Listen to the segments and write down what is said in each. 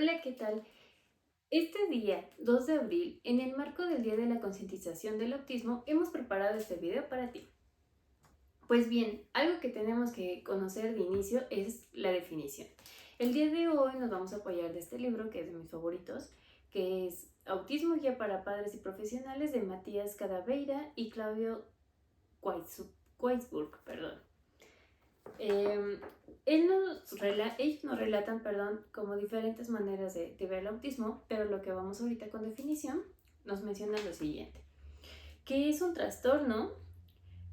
Hola, ¿qué tal? Este día, 2 de abril, en el marco del Día de la Concientización del Autismo, hemos preparado este video para ti. Pues bien, algo que tenemos que conocer de inicio es la definición. El día de hoy nos vamos a apoyar de este libro, que es de mis favoritos, que es Autismo Guía para Padres y Profesionales de Matías Cadaveira y Claudio Weisburg, perdón. Eh, ellos nos relatan, como diferentes maneras de ver el autismo, pero lo que vamos ahorita con definición nos menciona lo siguiente, que es un trastorno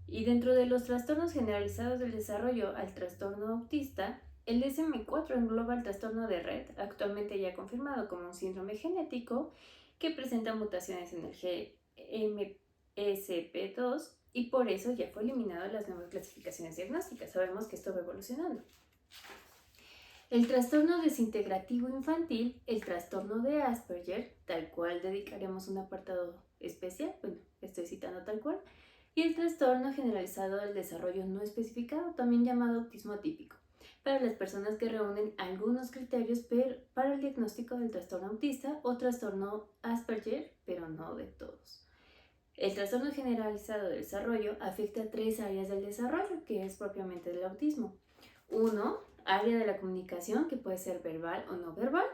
y dentro de los trastornos generalizados del desarrollo al trastorno autista, el DSM-4 engloba el trastorno de Rett, actualmente ya confirmado como un síndrome genético que presenta mutaciones en el GMSP2 y por eso ya fue eliminado de las nuevas clasificaciones diagnósticas. Sabemos que esto va evolucionando. El trastorno desintegrativo infantil, el trastorno de Asperger, tal cual dedicaremos un apartado especial, bueno, estoy citando tal cual, y el trastorno generalizado del desarrollo no especificado, también llamado autismo atípico, para las personas que reúnen algunos criterios para el diagnóstico del trastorno autista o trastorno Asperger, pero no de todos. El trastorno generalizado del desarrollo afecta a 3 áreas del desarrollo, que es propiamente del autismo. Uno, área de la comunicación, que puede ser verbal o no verbal.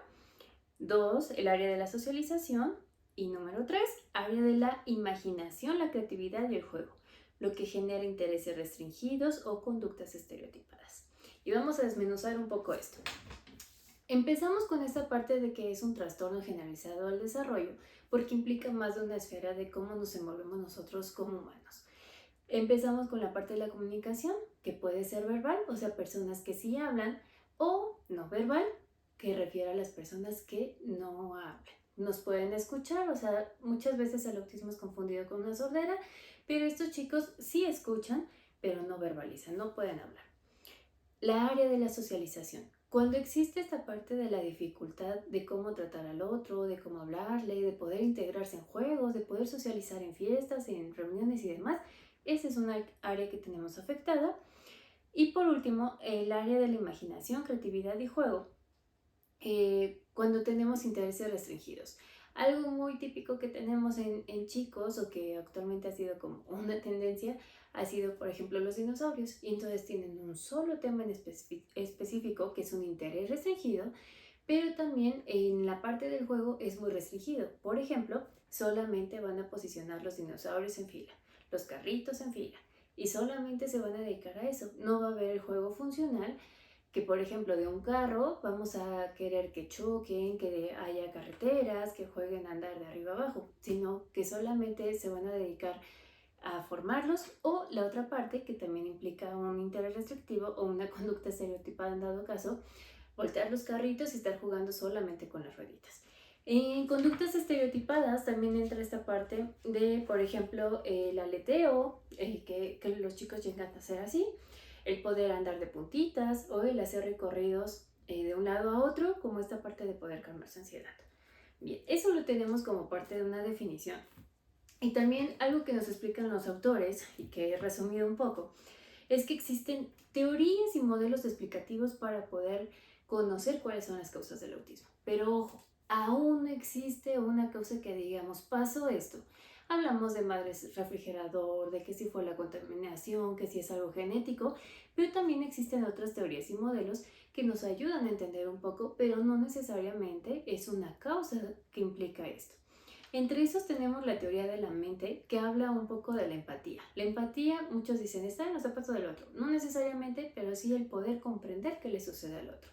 Dos, el área de la socialización. Y número 3, área de la imaginación, la creatividad y el juego, lo que genera intereses restringidos o conductas estereotipadas. Y vamos a desmenuzar un poco esto. Empezamos con esta parte de que es un trastorno generalizado del desarrollo, porque implica más de una esfera de cómo nos envolvemos nosotros como humanos. Empezamos con la parte de la comunicación, que puede ser verbal, o sea, personas que sí hablan, o no verbal, que refiere a las personas que no hablan. Nos pueden escuchar, o sea, muchas veces el autismo es confundido con una sordera, pero estos chicos sí escuchan, pero no verbalizan, no pueden hablar. La área de la socialización. Cuando existe esta parte de la dificultad de cómo tratar al otro, de cómo hablarle, de poder integrarse en juegos, de poder socializar en fiestas, en reuniones y demás, esa es una área que tenemos afectada. Y por último, el área de la imaginación, creatividad y juego, cuando tenemos intereses restringidos. Algo muy típico que tenemos en chicos o que actualmente ha sido como una tendencia ha sido, por ejemplo, los dinosaurios. Y entonces tienen un solo tema en específico que es un interés restringido, pero también en la parte del juego es muy restringido. Por ejemplo, solamente van a posicionar los dinosaurios en fila, los carritos en fila, y solamente se van a dedicar a eso. No va a haber el juego funcional que, por ejemplo, de un carro vamos a querer que choquen, que haya carreteras, que jueguen a andar de arriba abajo, sino que solamente se van a dedicar a formarlos, o la otra parte que también implica un interés restrictivo o una conducta estereotipada en dado caso, voltear los carritos y estar jugando solamente con las rueditas. En conductas estereotipadas también entra esta parte de, por ejemplo, el aleteo, que los chicos llegan a hacer así, el poder andar de puntitas o el hacer recorridos de un lado a otro, como esta parte de poder calmar su ansiedad. Bien, eso lo tenemos como parte de una definición. Y también algo que nos explican los autores, y que he resumido un poco, es que existen teorías y modelos explicativos para poder conocer cuáles son las causas del autismo. Pero ojo, aún no existe una causa que digamos, pasó esto. Hablamos de madres refrigerador, de que si fue la contaminación, que si es algo genético, pero también existen otras teorías y modelos que nos ayudan a entender un poco, pero no necesariamente es una causa que implica esto. Entre esos tenemos la teoría de la mente, que habla un poco de la empatía. La empatía, muchos dicen, está en los zapatos del otro. No necesariamente, pero sí el poder comprender qué le sucede al otro.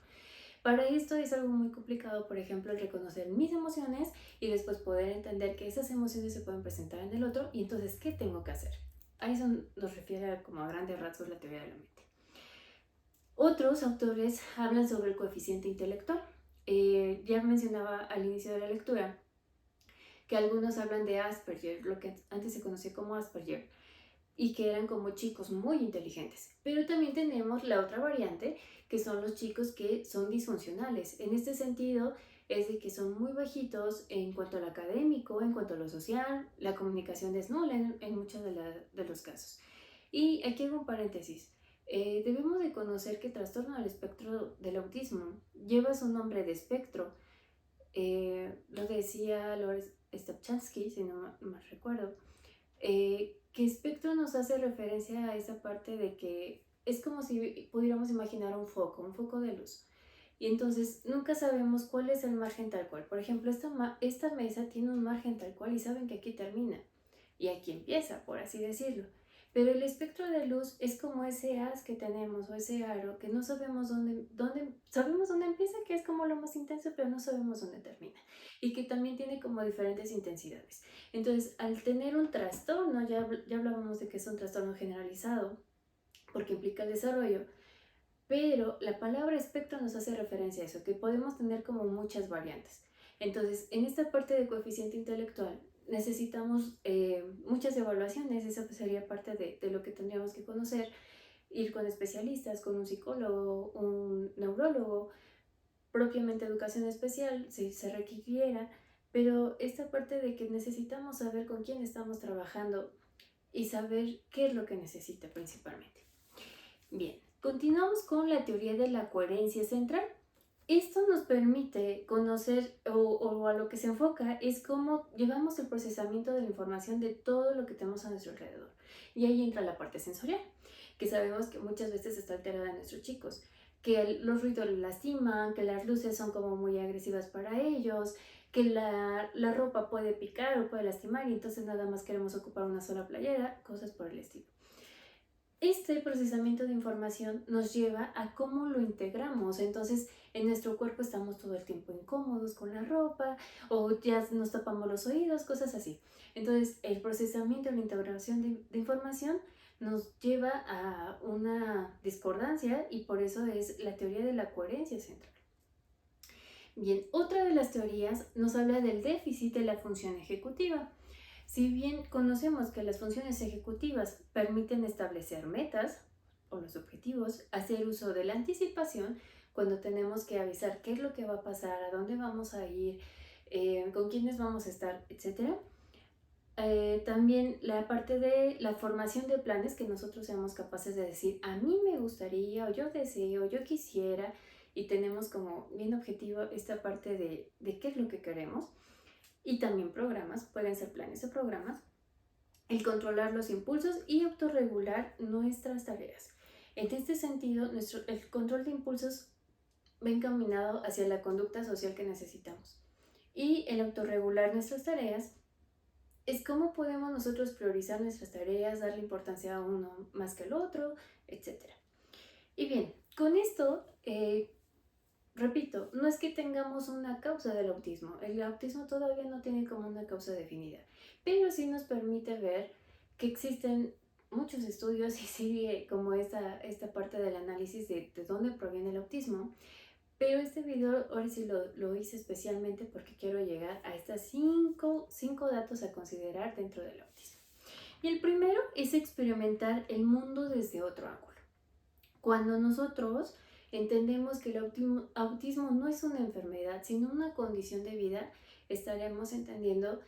Para esto es algo muy complicado, por ejemplo, el reconocer mis emociones y después poder entender que esas emociones se pueden presentar en el otro y entonces, ¿qué tengo que hacer? A eso nos refiere como a grandes rasgos la teoría de la mente. Otros autores hablan sobre el coeficiente intelectual. Ya mencionaba al inicio de la lectura que algunos hablan de Asperger, lo que antes se conocía como Asperger, y que eran como chicos muy inteligentes. Pero también tenemos la otra variante, que son los chicos que son disfuncionales. En este sentido, es de que son muy bajitos en cuanto al académico, en cuanto a lo social, la comunicación es nula en muchos de los casos. Y aquí hago un paréntesis. Debemos de conocer que trastorno del espectro del autismo lleva su nombre de espectro, lo decía Lores Stopchansky, si no mal recuerdo, que espectro nos hace referencia a esa parte de que es como si pudiéramos imaginar un foco de luz. Y entonces nunca sabemos cuál es el margen tal cual. Por ejemplo, esta mesa tiene un margen tal cual y saben que aquí termina y aquí empieza, por así decirlo. Pero el espectro de luz es como ese haz que tenemos o ese aro que no sabemos sabemos dónde empieza, que es como lo más intenso, pero no sabemos dónde termina. Y que también tiene como diferentes intensidades. Entonces, al tener un trastorno, ya hablábamos de que es un trastorno generalizado, porque implica el desarrollo, pero la palabra espectro nos hace referencia a eso, que podemos tener como muchas variantes. Entonces, en esta parte de coeficiente intelectual necesitamos muchas evaluaciones, esa pues sería parte de lo que tendríamos que conocer, ir con especialistas, con un psicólogo, un neurólogo, propiamente educación especial, si se requiriera, pero esta parte de que necesitamos saber con quién estamos trabajando y saber qué es lo que necesita principalmente. Bien, continuamos con la teoría de la coherencia central. Esto nos permite conocer o a lo que se enfoca es cómo llevamos el procesamiento de la información de todo lo que tenemos a nuestro alrededor. Y ahí entra la parte sensorial, que sabemos que muchas veces está alterada en nuestros chicos, que los ruidos les lastiman, que las luces son como muy agresivas para ellos, que la ropa puede picar o puede lastimar y entonces nada más queremos ocupar una sola playera, cosas por el estilo. Este procesamiento de información nos lleva a cómo lo integramos. Entonces, en nuestro cuerpo estamos todo el tiempo incómodos con la ropa o ya nos tapamos los oídos, cosas así. Entonces, el procesamiento y la integración de información nos lleva a una discordancia y por eso es la teoría de la coherencia central. Bien, otra de las teorías nos habla del déficit de la función ejecutiva. Si bien conocemos que las funciones ejecutivas permiten establecer metas o los objetivos, hacer uso de la anticipación cuando tenemos que avisar qué es lo que va a pasar, a dónde vamos a ir, con quiénes vamos a estar, etc. También la parte de la formación de planes que nosotros seamos capaces de decir, a mí me gustaría, o yo deseo, yo quisiera, y tenemos como bien objetivo esta parte de qué es lo que queremos. Y también programas, pueden ser planes o programas, el controlar los impulsos y autorregular nuestras tareas. En este sentido, el control de impulsos va encaminado hacia la conducta social que necesitamos. Y el autorregular nuestras tareas es cómo podemos nosotros priorizar nuestras tareas, darle importancia a uno más que al otro, etc. Y bien, con esto, repito, no es que tengamos una causa del autismo. El autismo todavía no tiene como una causa definida, pero sí nos permite ver que existen muchos estudios y sigue como esta parte del análisis de dónde proviene el autismo. Pero este video ahora sí lo hice especialmente porque quiero llegar a estas cinco datos a considerar dentro del autismo. Y el primero es experimentar el mundo desde otro ángulo. Cuando nosotros entendemos que el autismo no es una enfermedad, sino una condición de vida, estaremos entendiendo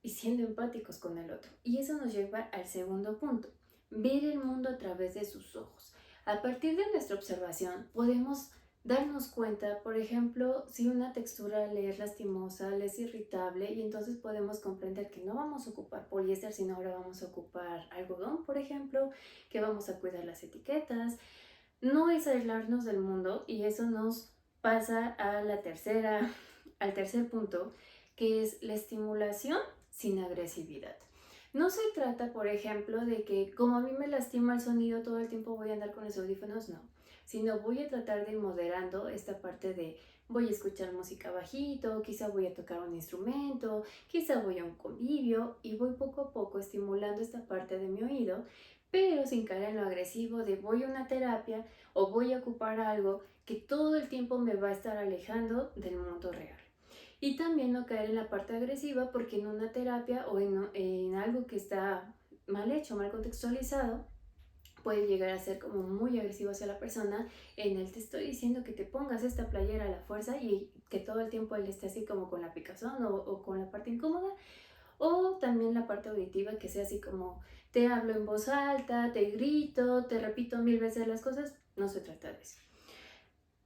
y siendo empáticos con el otro. Y eso nos lleva al segundo punto, ver el mundo a través de sus ojos. A partir de nuestra observación podemos darnos cuenta, por ejemplo, si una textura le es lastimosa, le es irritable, y entonces podemos comprender que no vamos a ocupar poliéster, sino ahora vamos a ocupar algodón, por ejemplo, que vamos a cuidar las etiquetas. No es aislarnos del mundo, y eso nos pasa al tercer punto, que es la estimulación sin agresividad. No se trata, por ejemplo, de que como a mí me lastima el sonido todo el tiempo voy a andar con los audífonos, no, sino voy a tratar de ir moderando esta parte de voy a escuchar música bajito, quizá voy a tocar un instrumento, quizá voy a un convivio y voy poco a poco estimulando esta parte de mi oído, pero sin caer en lo agresivo de voy a una terapia o voy a ocupar algo que todo el tiempo me va a estar alejando del mundo real. Y también no caer en la parte agresiva porque en una terapia o en algo que está mal hecho, mal contextualizado, puede llegar a ser como muy agresivo hacia la persona en el te estoy diciendo que te pongas esta playera a la fuerza y que todo el tiempo él esté así como con la picazón o con la parte incómoda. O también la parte auditiva que sea así como te hablo en voz alta, te grito, te repito 1000 veces las cosas. No se trata de eso.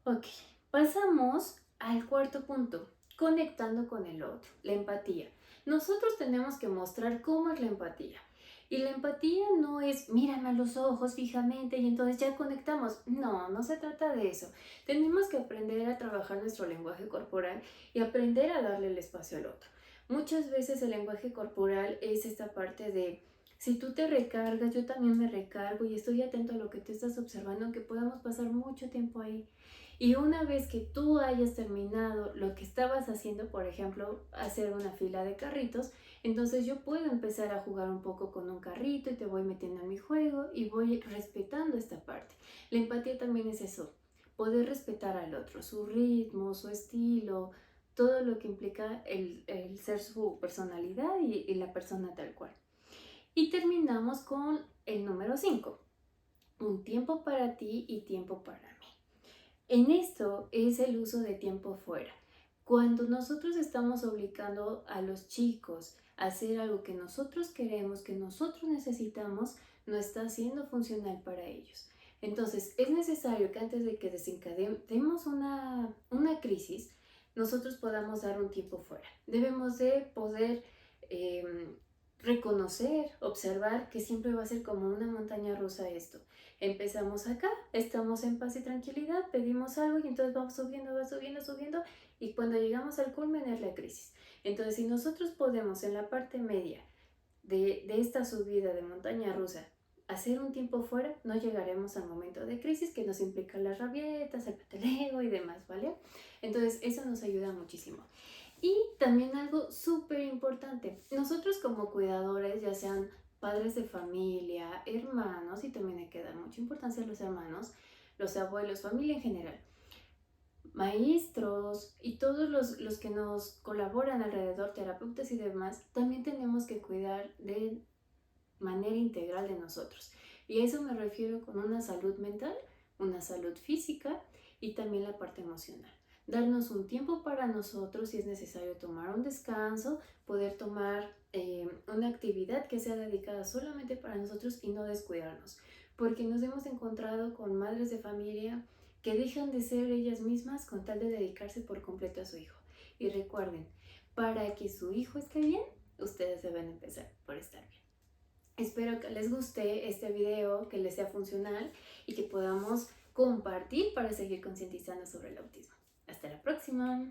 Ok, pasamos al cuarto punto, conectando con el otro, la empatía. Nosotros tenemos que mostrar cómo es la empatía. Y la empatía no es mírame a los ojos fijamente y entonces ya conectamos. No, no se trata de eso. Tenemos que aprender a trabajar nuestro lenguaje corporal y aprender a darle el espacio al otro. Muchas veces el lenguaje corporal es esta parte de si tú te recargas, yo también me recargo y estoy atento a lo que tú estás observando, aunque podamos pasar mucho tiempo ahí. Y una vez que tú hayas terminado lo que estabas haciendo, por ejemplo, hacer una fila de carritos, entonces yo puedo empezar a jugar un poco con un carrito y te voy metiendo en mi juego y voy respetando esta parte. La empatía también es eso, poder respetar al otro, su ritmo, su estilo, todo lo que implica el ser su personalidad y la persona tal cual. Y terminamos con el número 5, un tiempo para ti y tiempo para mí. En esto es el uso de tiempo fuera. Cuando nosotros estamos obligando a los chicos a hacer algo que nosotros queremos, que nosotros necesitamos, no está siendo funcional para ellos. Entonces, es necesario que antes de que desencadenemos una crisis, nosotros podamos dar un tiempo fuera. Debemos de poder reconocer, observar que siempre va a ser como una montaña rusa esto. Empezamos acá, estamos en paz y tranquilidad, pedimos algo y entonces vamos subiendo, va subiendo, subiendo y cuando llegamos al culmen es la crisis. Entonces, si nosotros podemos en la parte media de esta subida de montaña rusa hacer un tiempo fuera, no llegaremos al momento de crisis que nos implica las rabietas, el peteleo y demás, ¿vale? Entonces, eso nos ayuda muchísimo. Y también algo súper importante, nosotros como cuidadores, ya sean padres de familia, hermanos, y también hay que dar mucha importancia a los hermanos, los abuelos, familia en general, maestros y todos los que nos colaboran alrededor, terapeutas y demás, también tenemos que cuidar de manera integral de nosotros. Y a eso me refiero con una salud mental, una salud física y también la parte emocional. Darnos un tiempo para nosotros si es necesario tomar un descanso, poder tomar una actividad que sea dedicada solamente para nosotros y no descuidarnos. Porque nos hemos encontrado con madres de familia que dejan de ser ellas mismas con tal de dedicarse por completo a su hijo. Y recuerden, para que su hijo esté bien, ustedes deben empezar por estar bien. Espero que les guste este video, que les sea funcional y que podamos compartir para seguir concientizando sobre el autismo. Hasta la próxima.